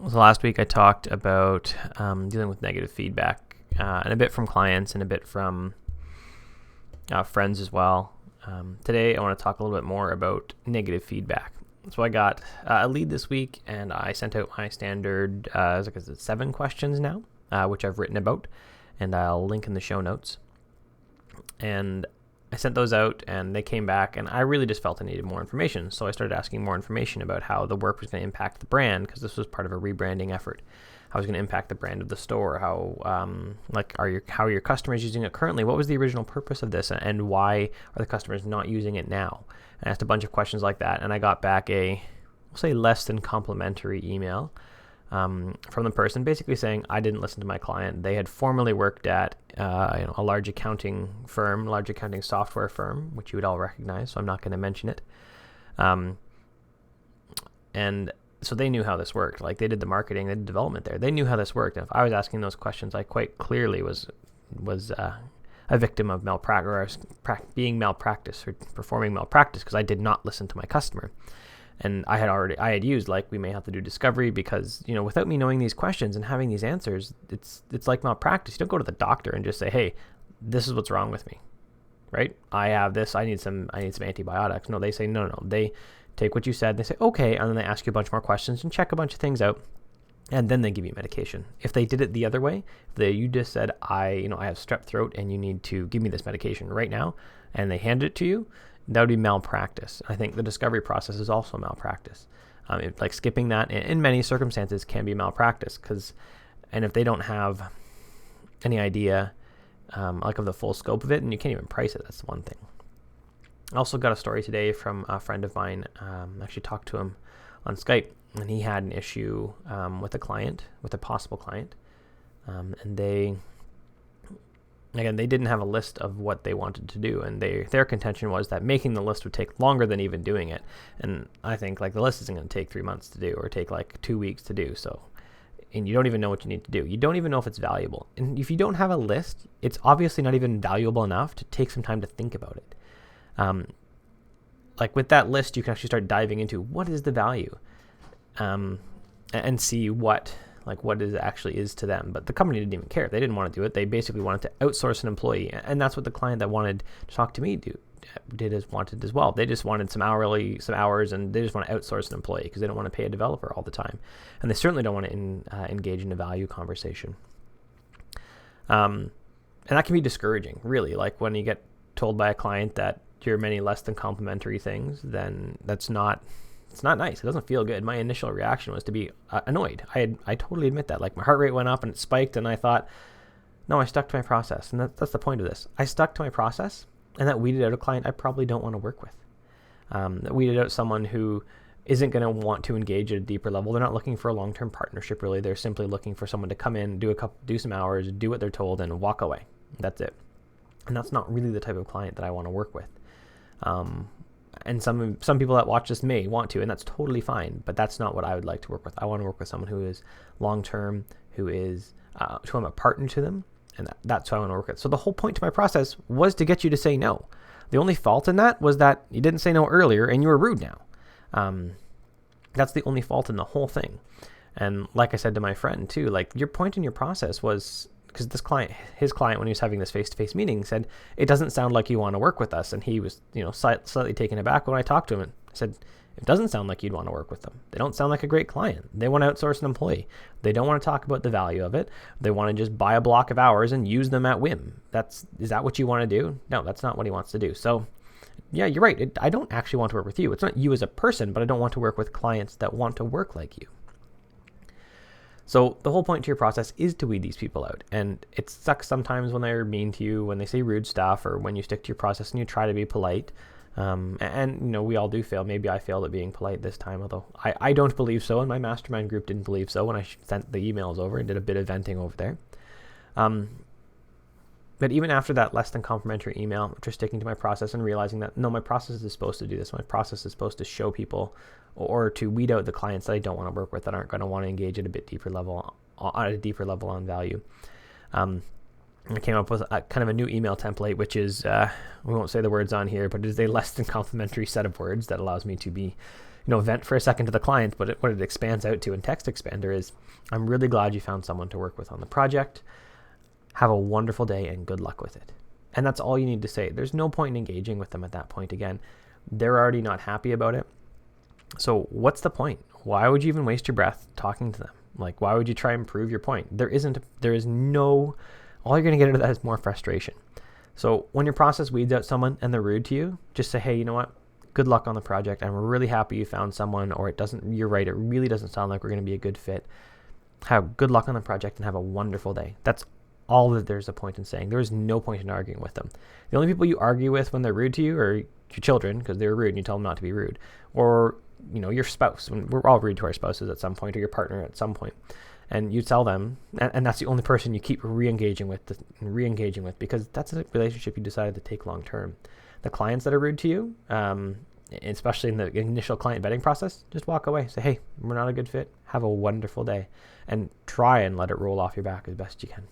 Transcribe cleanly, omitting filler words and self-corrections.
So last week I talked about dealing with negative feedback, and a bit from clients and a bit from friends as well. Today I want to talk a little bit more about negative feedback. So I got a lead this week, and I sent out my standard 7 questions now, which I've written about, and I'll link in the show notes. And I sent those out, and they came back, and I really just felt I needed more information. So I started asking more information about how the work was going to impact the brand, because this was part of a rebranding effort. How it was going to impact the brand of the store. How are your customers using it currently? What was the original purpose of this, and why are the customers not using it now? I asked a bunch of questions like that, and I got back we'll say less than complimentary email from the person, basically saying I didn't listen to my client. They had formerly worked at a large accounting software firm, which you would all recognize, so I'm not going to mention it. And so they knew how this worked. Like, they did the marketing, they did development there. They knew how this worked. And if I was asking those questions, I quite clearly was a victim of malpractice, being malpractice or performing malpractice, because I did not listen to my customer. And I had used, like, we may have to do discovery, because, without me knowing these questions and having these answers, it's like malpractice. You don't go to the doctor and just say, hey, this is what's wrong with me, right? I have this, I need some antibiotics. No, they say, no. They take what you said, they say, okay, and then they ask you a bunch more questions and check a bunch of things out, and then they give you medication. If they did it the other way, if you just said, I have strep throat and you need to give me this medication right now, and they handed it to you, that would be malpractice. I think the discovery process is also malpractice. Like, skipping that in many circumstances can be malpractice, and if they don't have any idea of the full scope of it, and you can't even price it, that's the one thing. I also got a story today from a friend of mine. Actually talked to him on Skype, and he had an issue with a possible client, and they didn't have a list of what they wanted to do, and their contention was that making the list would take longer than even doing it. And I think, the list isn't going to take 3 months to do, or take 2 weeks to do. So, and you don't even know what you need to do. You don't even know if it's valuable. And if you don't have a list, it's obviously not even valuable enough to take some time to think about it. With that list, you can actually start diving into what is the value, and see what it actually is to them. But the company didn't even care. They didn't want to do it. They basically wanted to outsource an employee, and that's what the client that wanted to talk to me wanted as well. They just wanted some hours, and they just want to outsource an employee because they don't want to pay a developer all the time, and they certainly don't want to engage in a value conversation. And that can be discouraging, really. Like, when you get told by a client that you're many less than complimentary things, then it's not nice. It doesn't feel good. My initial reaction was to be annoyed. I totally admit that. My heart rate went up and it spiked, and I thought, no, I stuck to my process. And that's the point of this. I stuck to my process, and that weeded out a client I probably don't want to work with. That weeded out someone who isn't going to want to engage at a deeper level. They're not looking for a long-term partnership, really. They're simply looking for someone to come in, do some hours, do what they're told, and walk away. That's it. And that's not really the type of client that I want to work with. And some people that watch this may want to, and that's totally fine, but that's not what I would like to work with. I want to work with someone who is long-term, who I'm a partner to them, and that's who I want to work with. So the whole point to my process was to get you to say no. The only fault in that was that you didn't say no earlier, and you were rude now. That's the only fault in the whole thing. And like I said to my friend too, your point in your process was, because his client, when he was having this face-to-face meeting, said, it doesn't sound like you want to work with us. And he was, slightly taken aback when I talked to him, and I said, it doesn't sound like you'd want to work with them. They don't sound like a great client. They want to outsource an employee. They don't want to talk about the value of it. They want to just buy a block of hours and use them at whim. Is that what you want to do? No, that's not what he wants to do. So yeah, you're right. I don't actually want to work with you. It's not you as a person, but I don't want to work with clients that want to work like you. So the whole point to your process is to weed these people out. And it sucks sometimes when they're mean to you, when they say rude stuff, or when you stick to your process and you try to be polite. And we all do fail. Maybe I failed at being polite this time, although I don't believe so, and my mastermind group didn't believe so when I sent the emails over and did a bit of venting over there. But even after that less than complimentary email, after sticking to my process and realizing that, no, my process is supposed to do this. My process is supposed to show people, or to weed out the clients that I don't want to work with, that aren't going to want to engage at a deeper level on value. I came up with kind of a new email template, which is, we won't say the words on here, but it is a less than complimentary set of words that allows me to be vent for a second to the client, but what it expands out to in Text Expander is, I'm really glad you found someone to work with on the project. Have a wonderful day and good luck with it. And that's all you need to say. There's no point in engaging with them at that point again. They're already not happy about it. So what's the point? Why would you even waste your breath talking to them? Like, why would you try and prove your point? All you're going to get out of that is more frustration. So when your process weeds out someone and they're rude to you, just say, hey, you know what? Good luck on the project. I'm really happy you found someone, or you're right, it really doesn't sound like we're going to be a good fit. Have good luck on the project and have a wonderful day. That's all that there's a point in saying. There is no point in arguing with them. The only people you argue with when they're rude to you are your children, because they're rude and you tell them not to be rude, or your spouse. We're all rude to our spouses at some point, or your partner at some point, and you tell them, and that's the only person you keep re-engaging with, because that's a relationship you decided to take long term. The clients that are rude to you, especially in the initial client vetting process, just walk away. Say, hey, we're not a good fit. Have a wonderful day, and try and let it roll off your back as best you can.